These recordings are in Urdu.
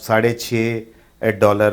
$6.5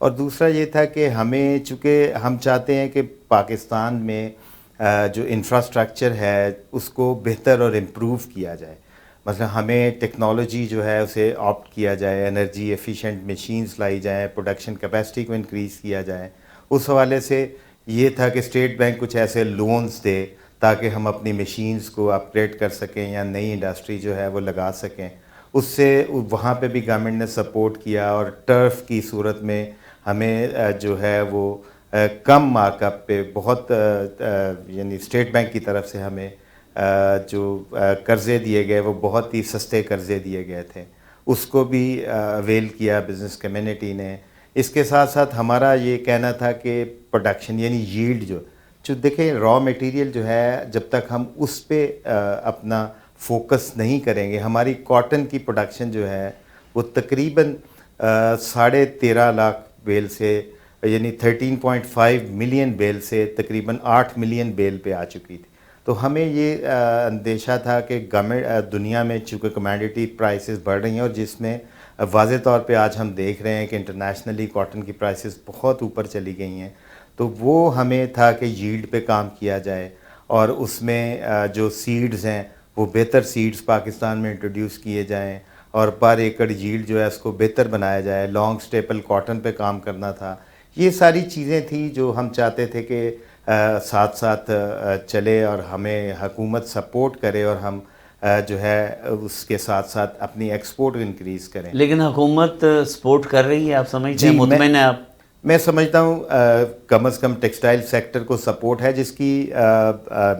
اور دوسرا یہ تھا کہ ہمیں چونکہ ہم چاہتے ہیں کہ پاکستان میں جو انفراسٹرکچر ہے اس کو بہتر اور امپروو کیا جائے. مثلا ہمیں ٹیکنالوجی جو ہے اسے آپٹ کیا جائے, انرجی ایفیشینٹ مشینز لائی جائیں, پروڈکشن کیپیسٹی کو انکریز کیا جائے. اس حوالے سے یہ تھا کہ اسٹیٹ بینک کچھ ایسے لونز دے تاکہ ہم اپنی مشینز کو اپ گریڈ کر سکیں یا نئی انڈسٹری جو ہے وہ لگا سکیں. اس سے وہاں پہ بھی گورنمنٹ نے سپورٹ کیا, اور ٹرف کی صورت میں ہمیں جو ہے وہ کم مارک اپ پہ بہت یعنی اسٹیٹ بینک کی طرف سے ہمیں جو قرضے دیے گئے وہ بہت ہی سستے قرضے دیے گئے تھے, اس کو بھی اویل کیا بزنس کمیونٹی نے. اس کے ساتھ ساتھ ہمارا یہ کہنا تھا کہ پروڈکشن یعنی ییلڈ جو دیکھیں را میٹیریل جو ہے جب تک ہم اس پہ اپنا فوکس نہیں کریں گے, ہماری کاٹن کی پروڈکشن جو ہے وہ تقریباً 13.5 لاکھ بیل سے یعنی 13.5 ملین بیل سے تقریباً 8 ملین بیل پہ آ چکی تھی. تو ہمیں یہ اندیشہ تھا کہ گورنمنٹ دنیا میں چونکہ کموڈٹی پرائسز بڑھ رہی ہیں, اور جس میں واضح طور پہ آج ہم دیکھ رہے ہیں کہ انٹرنیشنلی کاٹن کی پرائسز بہت اوپر چلی گئی ہیں, تو وہ ہمیں تھا کہ ییلڈ پہ کام کیا جائے, اور اس میں جو سیڈز ہیں وہ بہتر سیڈز پاکستان میں انٹروڈیوس کیے جائیں, اور پر ایکڑ ییلڈ جو ہے اس کو بہتر بنایا جائے. لانگ سٹیپل کاٹن پہ کام کرنا تھا. یہ ساری چیزیں تھیں جو ہم چاہتے تھے کہ ساتھ ساتھ چلے اور ہمیں حکومت سپورٹ کرے, اور ہم جو ہے اس کے ساتھ ساتھ اپنی ایکسپورٹ انکریز کریں. لیکن حکومت سپورٹ کر رہی ہے, آپ سمجھتے ہیں, مطمئن ہیں آپ؟ میں سمجھتا ہوں کم از کم ٹیکسٹائل سیکٹر کو سپورٹ ہے, جس کی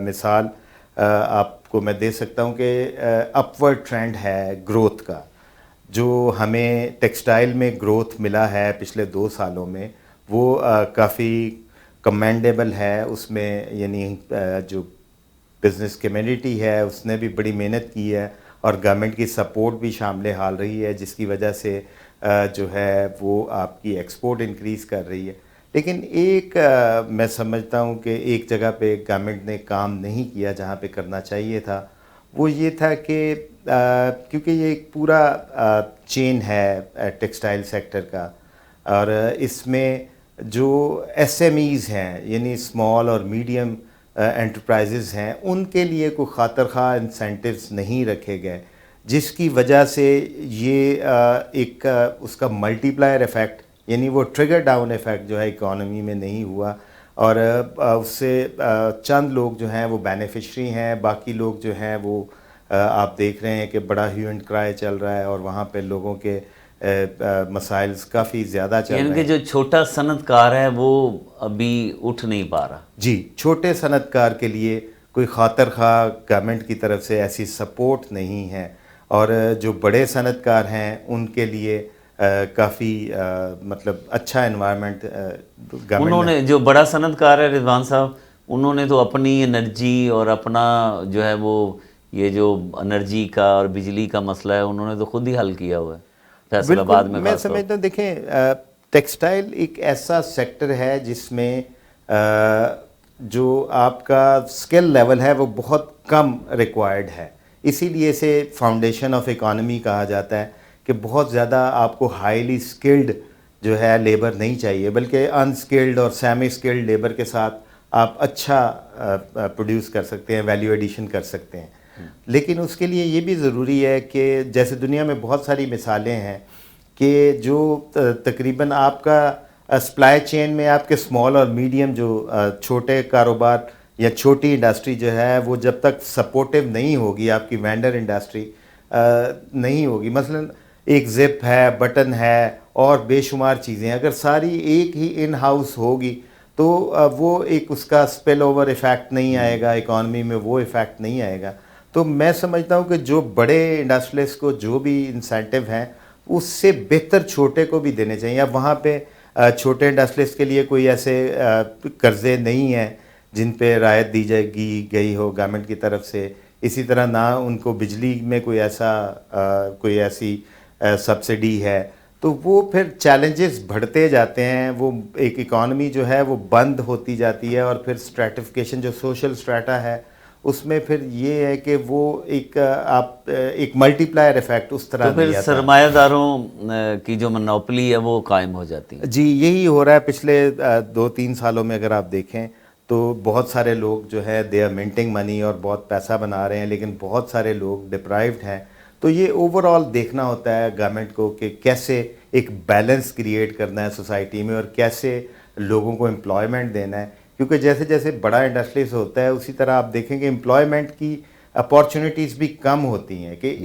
مثال آپ کو میں دے سکتا ہوں کہ اپورڈ ٹرینڈ ہے گروتھ کا. جو ہمیں ٹیکسٹائل میں گروتھ ملا ہے پچھلے 2 سالوں میں وہ کافی کمینڈیبل ہے. اس میں یعنی جو بزنس کمیونٹی ہے اس نے بھی بڑی محنت کی ہے, اور گورنمنٹ کی سپورٹ بھی شامل حال رہی ہے, جس کی وجہ سے جو ہے وہ آپ کی ایکسپورٹ انکریز کر رہی ہے. لیکن ایک میں سمجھتا ہوں کہ ایک جگہ پہ گورنمنٹ نے کام نہیں کیا جہاں پہ کرنا چاہیے تھا. وہ یہ تھا کہ کیونکہ یہ ایک پورا چین ہے ٹیکسٹائل سیکٹر کا, اور اس میں جو ایس ایم ایز ہیں یعنی اسمال اور میڈیم انٹرپرائزز ہیں, ان کے لیے کوئی خاطر خواہ انسینٹیوز نہیں رکھے گئے, جس کی وجہ سے یہ ایک اس کا ملٹی پلائر ایفیکٹ یعنی وہ ٹریگر ڈاؤن ایفیکٹ جو ہے اکانومی میں نہیں ہوا, اور اس سے چند لوگ جو ہیں وہ بینیفیشری ہیں, باقی لوگ جو ہیں وہ آپ دیکھ رہے ہیں کہ بڑا ہیو اینڈ کرائے چل رہا ہے, اور وہاں پہ لوگوں کے مسائل کافی زیادہ چل رہے ہیں. یعنی کہ جو چھوٹا صنعت کار ہے وہ ابھی اٹھ نہیں پا رہا. جی, چھوٹے صنعت کار کے لیے کوئی خاطر خواہ گورنمنٹ کی طرف سے ایسی سپورٹ نہیں ہے, اور جو بڑے صنعت کار ہیں ان کے لیے کافی مطلب اچھا انوائرمنٹ انہوں نے, جو بڑا صنعت کار ہے رضوان صاحب, انہوں نے تو اپنی انرجی اور اپنا جو ہے وہ یہ جو انرجی کا اور بجلی کا مسئلہ ہے انہوں نے تو خود ہی حل کیا ہوا ہے فیصل آباد میں. میں سمجھتا ہوں دیکھیں ٹیکسٹائل ایک ایسا سیکٹر ہے جس میں جو آپ کا اسکل لیول ہے وہ بہت کم ریکوائرڈ ہے, اسی لیے اسے فاؤنڈیشن آف اکانومی کہا جاتا ہے کہ بہت زیادہ آپ کو ہائیلی اسکلڈ جو ہے لیبر نہیں چاہیے, بلکہ انسکلڈ اور سیمی اسکلڈ لیبر کے ساتھ آپ اچھا پروڈیوس کر سکتے ہیں, ویلیو ایڈیشن کر سکتے ہیں. لیکن اس کے لیے یہ بھی ضروری ہے کہ جیسے دنیا میں بہت ساری مثالیں ہیں کہ جو تقریباً آپ کا سپلائی چین میں آپ کے اسمال اور میڈیم جو چھوٹے کاروبار یا چھوٹی انڈسٹری جو ہے وہ جب تک سپورٹیو نہیں ہوگی, آپ کی وینڈر انڈسٹری نہیں ہوگی, مثلا ایک زپ ہے, بٹن ہے اور بے شمار چیزیں, اگر ساری ایک ہی ان ہاؤس ہوگی تو وہ ایک اس کا اسپل اوور ایفیکٹ نہیں آئے گا, اکانومی میں وہ ایفیکٹ نہیں آئے گا. تو میں سمجھتا ہوں کہ جو بڑے انڈسٹریلسٹ کو جو بھی انسینٹیو ہیں اس سے بہتر چھوٹے کو بھی دینے چاہیے. اب وہاں پہ چھوٹے انڈسٹریلسٹ کے لیے کوئی ایسے قرضے نہیں ہیں جن پہ رعایت دی گئی ہو گورنمنٹ کی طرف سے, اسی طرح نہ ان کو بجلی میں کوئی ایسی سبسڈی ہے. تو وہ پھر چیلنجز بڑھتے جاتے ہیں, وہ ایک اکانومی جو ہے وہ بند ہوتی جاتی ہے, اور پھر اسٹریٹیفکیشن جو سوشل اسٹریٹا ہے اس میں پھر یہ ہے کہ وہ ایک ملٹی پلائر افیکٹ اس طرح تو پھر نہیں آتا. سرمایہ داروں کی جو منوپلی ہے وہ قائم ہو جاتی ہے. جی یہی ہو رہا ہے پچھلے 2-3 سالوں میں. اگر آپ دیکھیں تو بہت سارے لوگ جو ہے دے آر منٹنگ منی اور بہت پیسہ بنا رہے ہیں, لیکن بہت سارے لوگ ڈپرائیوڈ ہیں. تو یہ اوور آل دیکھنا ہوتا ہے گورنمنٹ کو کہ کیسے ایک بیلنس کریٹ کرنا ہے سوسائٹی میں اور کیسے لوگوں کو امپلائمنٹ دینا ہے, کیونکہ جیسے جیسے بڑا انڈسٹریز ہوتا ہے اسی طرح آپ دیکھیں کہ امپلائمنٹ کی اپارچونیٹیز بھی کم ہوتی ہیں. کہ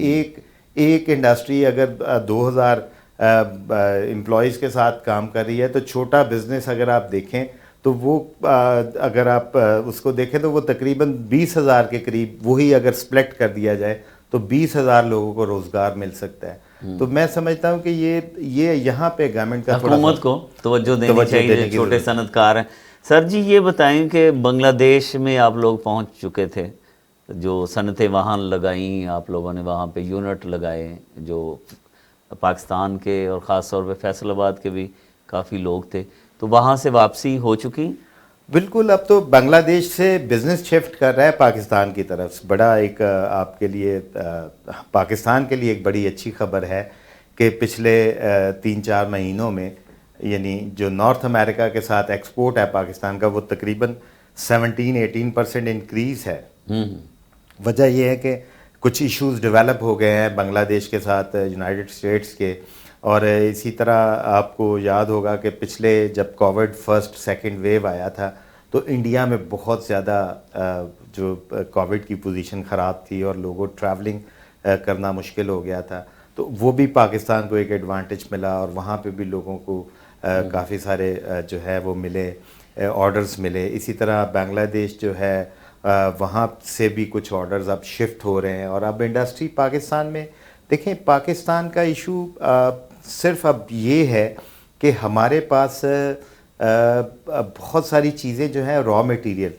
ایک انڈسٹری اگر 2000 امپلائیز کے ساتھ کام کر رہی ہے تو چھوٹا بزنس اگر آپ دیکھیں تو وہ اگر آپ اس کو دیکھیں تو وہ تقریباً 20,000 کے قریب, وہی اگر سپلٹ کر دیا جائے تو 20,000 لوگوں کو روزگار مل سکتا ہے. تو میں سمجھتا ہوں کہ یہ یہاں پہ گورنمنٹ کا تھوڑا حکومت کو توجہ دینی چاہیے جو چھوٹے صنعت کار ہیں. سر جی یہ بتائیں کہ بنگلہ دیش میں آپ لوگ پہنچ چکے تھے, جو صنعتیں وہاں لگائیں آپ لوگوں نے, وہاں پہ یونٹ لگائے جو پاکستان کے اور خاص طور پہ فیصل آباد کے بھی کافی لوگ تھے, تو وہاں سے واپسی ہو چکی؟ بالکل. اب تو بنگلہ دیش سے بزنس شفٹ کر رہا ہے پاکستان کی طرف. بڑا ایک آپ کے لیے پاکستان کے لیے ایک بڑی اچھی خبر ہے کہ پچھلے 3-4 مہینوں میں یعنی جو نارتھ امریکہ کے ساتھ ایکسپورٹ ہے پاکستان کا وہ تقریباً 17-18% انکریز ہے. وجہ یہ ہے کہ کچھ ایشوز ڈیولپ ہو گئے ہیں بنگلہ دیش کے ساتھ یونائٹڈ اسٹیٹس کے, اور اسی طرح آپ کو یاد ہوگا کہ پچھلے جب کووڈ فرسٹ سیکنڈ ویو آیا تھا تو انڈیا میں بہت زیادہ جو کووڈ کی پوزیشن خراب تھی اور لوگوں ٹریولنگ کرنا مشکل ہو گیا تھا, تو وہ بھی پاکستان کو ایک ایڈوانٹیج ملا اور وہاں پہ بھی لوگوں کو کافی سارے جو ہے وہ ملے, آرڈرز ملے. اسی طرح بنگلہ دیش جو ہے وہاں سے بھی کچھ آرڈرز اب شفٹ ہو رہے ہیں. اور اب انڈسٹری پاکستان میں دیکھیں, پاکستان کا ایشو صرف اب یہ ہے کہ ہمارے پاس بہت ساری چیزیں جو ہیں را مٹیریل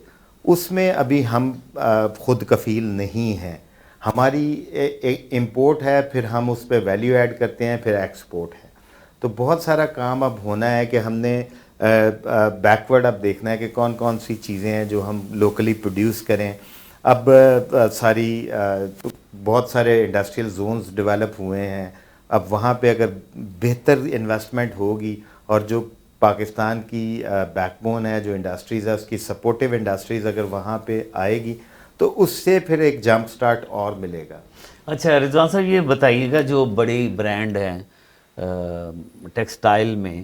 اس میں ابھی ہم خود کفیل نہیں ہیں. ہماری امپورٹ ہے, پھر ہم اس پہ ویلیو ایڈ کرتے ہیں, پھر ایکسپورٹ ہے. تو بہت سارا کام اب ہونا ہے کہ ہم نے بیکورڈ اب دیکھنا ہے کہ کون کون سی چیزیں ہیں جو ہم لوکلی پروڈیوس کریں. اب بہت سارے انڈسٹریل زونز ڈیولپ ہوئے ہیں. اب وہاں پہ اگر بہتر انویسٹمنٹ ہوگی اور جو پاکستان کی بیک بون ہے, جو انڈسٹریز ہے, اس کی سپورٹیو انڈسٹریز اگر وہاں پہ آئے گی تو اس سے پھر ایک جمپ سٹارٹ اور ملے گا. اچھا رضوان صاحب یہ بتائیے گا, جو بڑی برانڈ ہیں ٹیکسٹائل میں,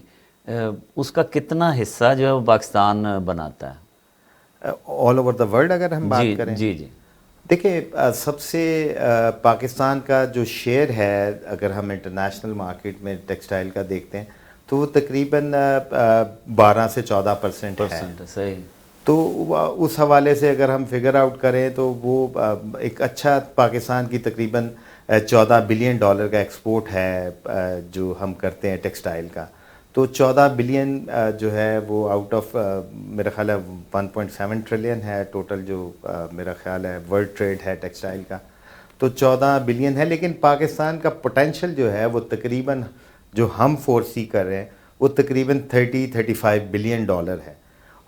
اس کا کتنا حصہ جو ہے وہ پاکستان بناتا ہے آل اوور دا ورلڈ اگر ہم بات کریں؟ جی جی دیکھیں سب سے پاکستان کا جو شیئر ہے اگر ہم انٹرنیشنل مارکیٹ میں ٹیکسٹائل کا دیکھتے ہیں تو وہ تقریباً 12 سے 14% ہے. صحیح. تو اس حوالے سے اگر ہم فگر آؤٹ کریں تو وہ ایک اچھا پاکستان کی تقریباً $14 بلین کا ایکسپورٹ ہے جو ہم کرتے ہیں ٹیکسٹائل کا. تو 14 بلین جو ہے وہ آؤٹ آف میرا خیال ہے 1.7 ٹریلین ہے ٹوٹل جو میرا خیال ہے ورلڈ ٹریڈ ہے ٹیکسٹائل کا. تو 14 بلین ہے, لیکن پاکستان کا پوٹینشیل جو ہے وہ تقریباً جو ہم فورسی کر رہے ہیں وہ تقریباً 30-35 بلین ڈالر ہے.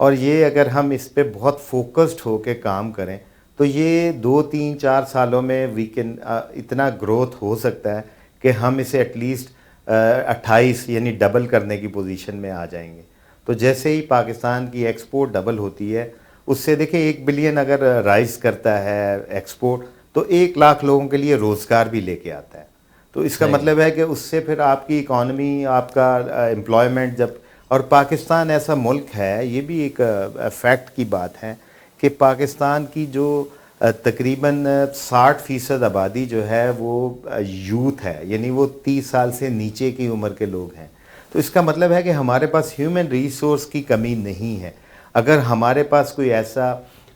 اور یہ اگر ہم اس پہ بہت فوکسڈ ہو کے کام کریں تو یہ 2-3-4 سالوں میں وی کین اتنا گروتھ ہو سکتا ہے کہ ہم اسے ایٹ لیسٹ 28 یعنی ڈبل کرنے کی پوزیشن میں آ جائیں گے. تو جیسے ہی پاکستان کی ایکسپورٹ ڈبل ہوتی ہے اس سے دیکھیں 1 بلین اگر رائز کرتا ہے ایکسپورٹ تو 1 لاکھ لوگوں کے لیے روزگار بھی لے کے آتا ہے. تو اس کا مطلب ہے کہ اس سے پھر آپ کی اکانومی, آپ کا امپلائمنٹ جب, اور پاکستان ایسا ملک ہے, یہ بھی ایک فیکٹ کی بات ہے کہ پاکستان کی جو تقریباً 60% آبادی جو ہے وہ یوتھ ہے, یعنی وہ 30 سال سے نیچے کی عمر کے لوگ ہیں. تو اس کا مطلب ہے کہ ہمارے پاس ہیومن ریسورس کی کمی نہیں ہے. اگر ہمارے پاس کوئی ایسا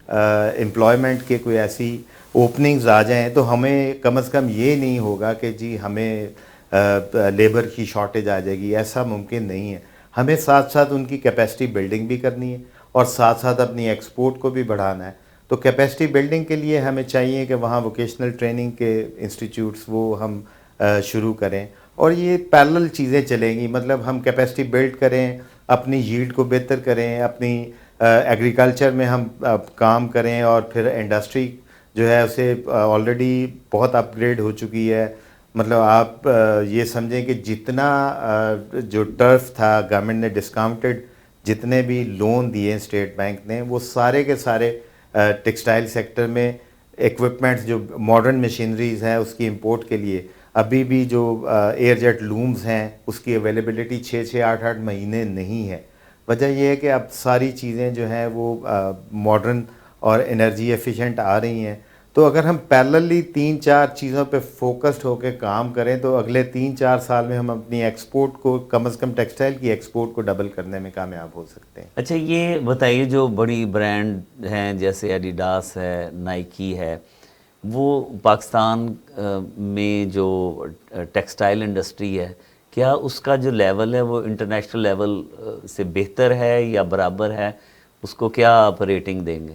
امپلائمنٹ کے کوئی ایسی اوپننگز آ جائیں تو ہمیں کم از کم یہ نہیں ہوگا کہ جی ہمیں لیبر کی شارٹیج آ جائے گی, ایسا ممکن نہیں ہے. ہمیں ساتھ ساتھ ان کی کیپیسٹی بلڈنگ بھی کرنی ہے اور ساتھ ساتھ اپنی ایکسپورٹ کو بھی بڑھانا ہے. تو کیپیسٹی بلڈنگ کے لیے ہمیں چاہیے کہ وہاں ووکیشنل ٹریننگ کے انسٹیٹیوٹس وہ ہم شروع کریں, اور یہ پیرلل چیزیں چلیں گی. مطلب ہم کیپیسٹی بلڈ کریں, اپنی ییلڈ کو بہتر کریں, اپنی ایگریکلچر میں ہم کام کریں اور پھر انڈسٹری جو ہے اسے آلریڈی بہت اپ گریڈ ہو چکی ہے. مطلب آپ یہ سمجھیں کہ جتنا جو ٹرف تھا گورنمنٹ نے ڈسکاؤنٹڈ جتنے بھی لون دیے اسٹیٹ بینک نے وہ سارے کے سارے ٹیکسٹائل سیکٹر میں ایکوپمنٹس جو ماڈرن مشینریز ہیں اس کی امپورٹ کے لیے ابھی بھی جو ایئر جیٹ لومز ہیں اس کی اویلیبلٹی 6-8 مہینے نہیں ہے. وجہ یہ ہے کہ اب ساری چیزیں جو ہیں وہ ماڈرن اور انرجی ایفیشینٹ آ رہی ہیں. تو اگر ہم پیرللی 3-4 چیزوں پہ فوکسڈ ہو کے کام کریں تو اگلے 3-4 سال میں ہم اپنی ایکسپورٹ کو کم از کم ٹیکسٹائل کی ایکسپورٹ کو ڈبل کرنے میں کامیاب ہو سکتے ہیں. اچھا یہ بتائیے جو بڑی برانڈ ہیں جیسے ایڈیڈاس ہے، نائکی ہے، وہ پاکستان میں جو ٹیکسٹائل انڈسٹری ہے کیا اس کا جو لیول ہے وہ انٹرنیشنل لیول سے بہتر ہے یا برابر ہے؟ اس کو کیا آپ ریٹنگ دیں گے؟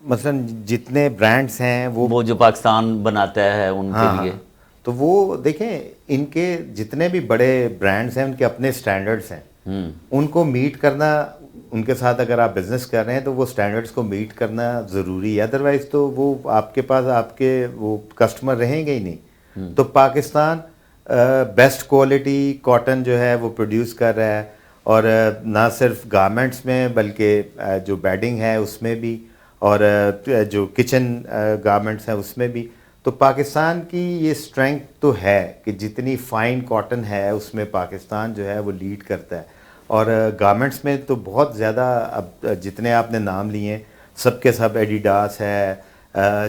مثلا جتنے برانڈس ہیں وہ جو پاکستان بناتا ہے ان کے لیے تو وہ دیکھیں ان کے جتنے بھی بڑے برانڈس ہیں ان کے اپنے سٹینڈرڈس ہیں. ان کو میٹ کرنا، ان کے ساتھ اگر آپ بزنس کر رہے ہیں تو وہ سٹینڈرڈس کو میٹ کرنا ضروری ہے، ادروائز تو وہ آپ کے پاس آپ کے وہ کسٹمر رہیں گے ہی نہیں. تو پاکستان بیسٹ کوالٹی کاٹن جو ہے وہ پروڈیوس کر رہا ہے، اور نہ صرف گارمنٹس میں بلکہ جو بیڈنگ ہے اس میں بھی، اور جو کچن گارمنٹس ہیں اس میں بھی. تو پاکستان کی یہ اسٹرینگتھ تو ہے کہ جتنی فائن کاٹن ہے اس میں پاکستان جو ہے وہ لیڈ کرتا ہے. اور گارمنٹس میں تو بہت زیادہ، اب جتنے آپ نے نام لیے ہیں سب کے سب، ایڈیڈاس ہے،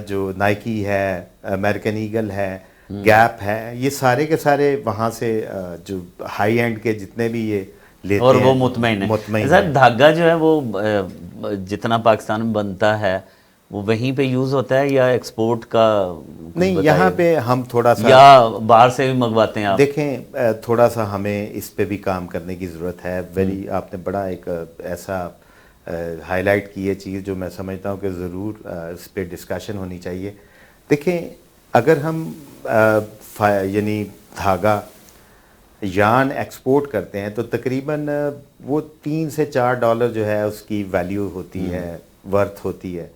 جو نائکی ہے، امریکن ایگل ہے، گیپ ہے، یہ سارے کے سارے وہاں سے جو ہائی اینڈ کے جتنے بھی یہ لیتے اور ہیں وہ مطمئن ہے. سر دھاگا جو ہے وہ جتنا پاکستان میں بنتا ہے وہ وہیں پہ یوز ہوتا ہے یا ایکسپورٹ کا؟ نہیں، یہاں پہ ہم تھوڑا سا یا باہر سے بھی منگواتے ہیں آپ؟ دیکھیں تھوڑا سا ہمیں اس پہ بھی کام کرنے کی ضرورت ہے. آپ نے بڑا ایک ایسا ہائی لائٹ کی ہے چیز جو میں سمجھتا ہوں کہ ضرور اس پہ ڈسکشن ہونی چاہیے. دیکھیں اگر ہم یعنی دھاگا یارن ایکسپورٹ کرتے ہیں تو تقریباً وہ $3 سے $4 جو ہے اس کی ویلیو ہوتی ہے، ورتھ ہوتی ہے.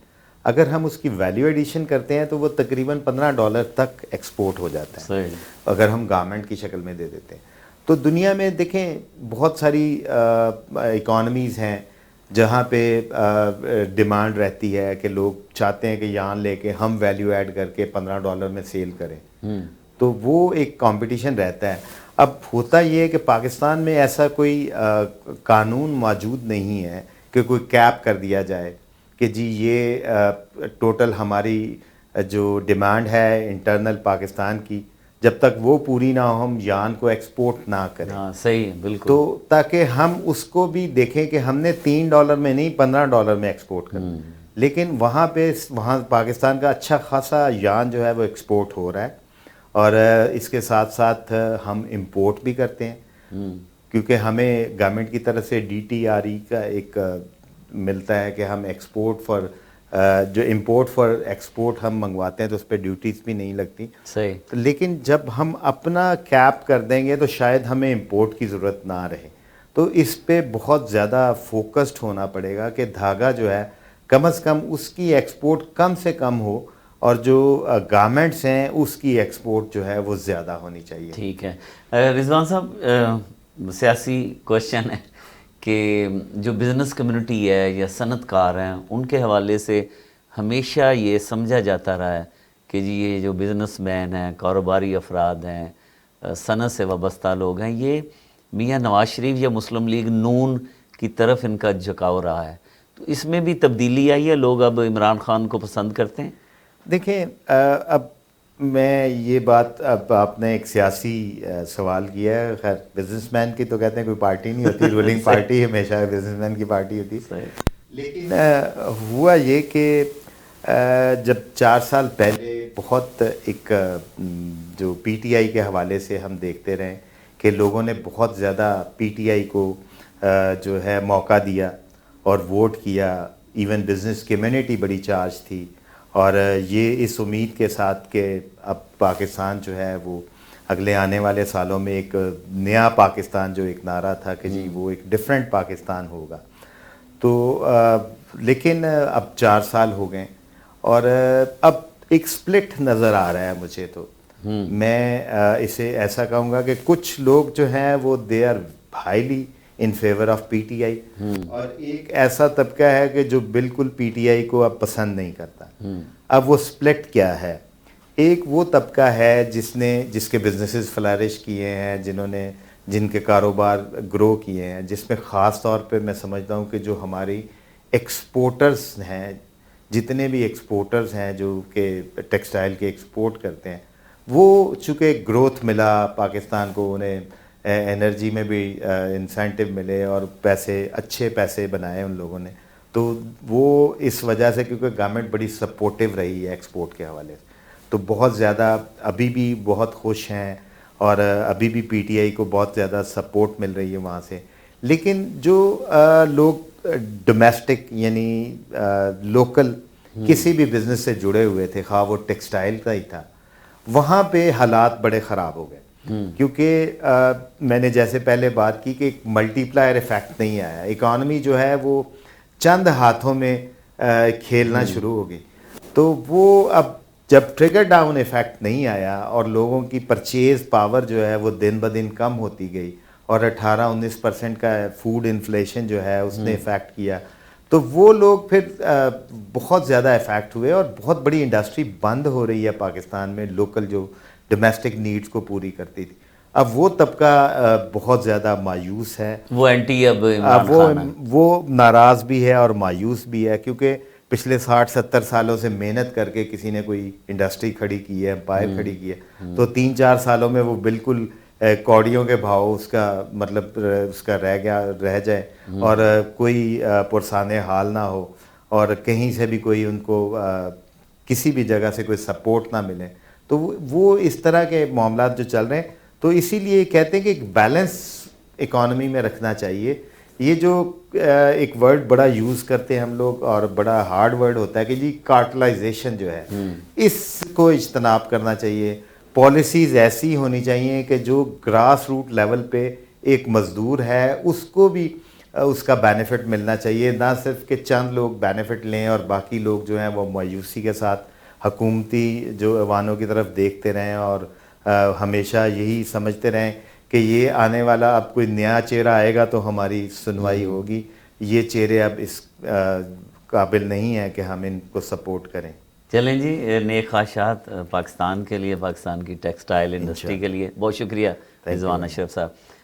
اگر ہم اس کی ویلیو ایڈیشن کرتے ہیں تو وہ تقریباً $15 تک ایکسپورٹ ہو جاتا ہے اگر ہم گارمنٹ کی شکل میں دے دیتے ہیں. تو دنیا میں دیکھیں بہت ساری اکانومیز ہیں جہاں پہ ڈیمانڈ رہتی ہے کہ لوگ چاہتے ہیں کہ یارن لے کے ہم ویلیو ایڈ کر کے $15 میں سیل کریں. تو وہ ایک کمپٹیشن رہتا ہے. اب ہوتا یہ ہے کہ پاکستان میں ایسا کوئی قانون موجود نہیں ہے کہ کوئی کیپ کر دیا جائے کہ جی یہ ٹوٹل ہماری جو ڈیمانڈ ہے انٹرنل پاکستان کی جب تک وہ پوری نہ ہو ہم یارن کو ایکسپورٹ نہ کریں. صحیح، بالکل. تو تاکہ ہم اس کو بھی دیکھیں کہ ہم نے $3 میں نہیں $15 میں ایکسپورٹ کرنا. لیکن وہاں پاکستان کا اچھا خاصا یارن جو ہے وہ ایکسپورٹ ہو رہا ہے، اور اس کے ساتھ ساتھ ہم امپورٹ بھی کرتے ہیں کیونکہ ہمیں گورنمنٹ کی طرف سے DTRE کا ایک ملتا ہے کہ ہم ایکسپورٹ فار جو امپورٹ فار ایکسپورٹ ہم منگواتے ہیں تو اس پہ ڈیوٹیز بھی نہیں لگتی. صحیح. لیکن جب ہم اپنا کیپ کر دیں گے تو شاید ہمیں امپورٹ کی ضرورت نہ رہے. تو اس پہ بہت زیادہ فوکسڈ ہونا پڑے گا کہ دھاگا جو ہے کم از کم اس کی ایکسپورٹ کم سے کم ہو، اور جو گارمنٹس ہیں اس کی ایکسپورٹ جو ہے وہ زیادہ ہونی چاہیے. ٹھیک ہے. رضوان صاحب سیاسی کوشچن ہے کہ جو بزنس کمیونٹی ہے یا صنعت کار ہیں ان کے حوالے سے ہمیشہ یہ سمجھا جاتا رہا ہے کہ جی یہ جو بزنس مین ہیں، کاروباری افراد ہیں، صنعت سے وابستہ لوگ ہیں، یہ میاں نواز شریف یا مسلم لیگ نون کی طرف ان کا جھکاؤ رہا ہے. تو اس میں بھی تبدیلی آئی ہے، لوگ اب عمران خان کو پسند کرتے ہیں؟ دیکھیں اب میں یہ بات، اب آپ نے ایک سیاسی سوال کیا ہے. خیر بزنس مین کی تو کہتے ہیں کوئی پارٹی نہیں ہوتی، رولنگ پارٹی ہمیشہ بزنس مین کی پارٹی ہوتی. لیکن ہوا یہ کہ جب 4 سال پہلے بہت ایک جو PTI کے حوالے سے ہم دیکھتے رہے کہ لوگوں نے بہت زیادہ PTI کو جو ہے موقع دیا اور ووٹ کیا. ایون بزنس کمیونٹی بڑی چارج تھی، اور یہ اس امید کے ساتھ کہ اب پاکستان جو ہے وہ اگلے آنے والے سالوں میں ایک نیا پاکستان، جو ایک نعرہ تھا کہ جی وہ ایک ڈیفرنٹ پاکستان ہوگا. تو لیکن اب 4 سال ہو گئے اور اب ایک سپلٹ نظر آ رہا ہے مجھے. تو میں اسے ایسا کہوں گا کہ کچھ لوگ جو ہیں وہ they are highly in favour of P T I, اور ایک ایسا طبقہ ہے کہ جو بالکل پی ٹی آئی کو اب پسند نہیں کرتا. اب وہ سپلٹ کیا ہے؟ ایک وہ طبقہ ہے جس کے بزنسز فلارش کیے ہیں, جن کے کاروبار گرو کیے ہیں, جس میں خاص طور پہ میں سمجھتا ہوں کہ جو ہماری ایکسپورٹرز ہیں, جتنے بھی ایکسپورٹرز ہیں جو کہ ٹیکسٹائل کے ایکسپورٹ کرتے ہیں, وہ چونکہ گروتھ ملا پاکستان کو, انہیں انرجی میں بھی انسینٹیو ملے اور اچھے پیسے بنائے ان لوگوں نے, تو وہ اس وجہ سے کیونکہ گورنمنٹ بڑی سپورٹیو رہی ہے ایکسپورٹ کے حوالے سے, تو بہت زیادہ ابھی بھی بہت خوش ہیں اور ابھی بھی پی ٹی آئی کو بہت زیادہ سپورٹ مل رہی ہے وہاں سے. لیکن جو لوگ ڈومیسٹک یعنی لوکل کسی بھی بزنس سے جڑے ہوئے تھے, خواہ وہ ٹیکسٹائل کا ہی تھا, وہاں پہ حالات بڑے خراب ہو گئے. کیونکہ میں نے جیسے پہلے بات کی کہ ایک ملٹی پلائر ایفیکٹ نہیں آیا, اکانومی جو ہے وہ چند ہاتھوں میں کھیلنا شروع ہو گئی. تو وہ اب جب ٹریگر ڈاؤن ایفیکٹ نہیں آیا اور لوگوں کی پرچیز پاور جو ہے وہ دن بدن کم ہوتی گئی, اور 18-19% کا فوڈ انفلیشن جو ہے اس نے افیکٹ کیا, تو وہ لوگ پھر بہت زیادہ افیکٹ ہوئے, اور بہت بڑی انڈسٹری بند ہو رہی ہے پاکستان میں لوکل جو ڈومیسٹک نیڈز کو پوری کرتی تھی. اب وہ طبقہ بہت زیادہ مایوس ہے, وہ اینٹی اب عمران خان ہے, وہ ناراض بھی ہے اور مایوس بھی ہے, کیونکہ پچھلے 60-70 سالوں سے محنت کر کے کسی نے کوئی انڈسٹری کھڑی کی ہے, امپائر کھڑی کی ہے, تو 3-4 سالوں میں وہ بالکل کوڑیوں کے بھاؤ اس کا مطلب اس کا رہ جائے, اور کوئی پرسان حال نہ ہو, اور کہیں سے بھی کوئی ان کو کسی بھی جگہ سے کوئی سپورٹ نہ ملے. تو وہ اس طرح کے معاملات جو چل رہے ہیں, تو اسی لیے کہتے ہیں کہ ایک بیلنس اکانومی میں رکھنا چاہیے. یہ جو ایک ورڈ بڑا یوز کرتے ہیں ہم لوگ اور بڑا ہارڈ ورڈ ہوتا ہے کہ جی کارٹلائزیشن جو ہے, اس کو اجتناب کرنا چاہیے. پالیسیز ایسی ہونی چاہیے کہ جو گراس روٹ لیول پہ ایک مزدور ہے اس کو بھی اس کا بینیفٹ ملنا چاہیے, نہ صرف کہ چند لوگ بینیفٹ لیں اور باقی لوگ جو ہیں وہ مایوسی کے ساتھ حکومتی جو ایوانوں کی طرف دیکھتے رہیں اور ہمیشہ یہی سمجھتے رہیں کہ یہ آنے والا اب کوئی نیا چہرہ آئے گا تو ہماری سنوائی ہوگی. یہ چہرے اب اس قابل نہیں ہیں کہ ہم ان کو سپورٹ کریں. چلیں جی, نیک خواہشات پاکستان کے لیے, پاکستان کی ٹیکسٹائل انڈسٹری کے لیے. بہت شکریہ رضوان اشرف صاحب.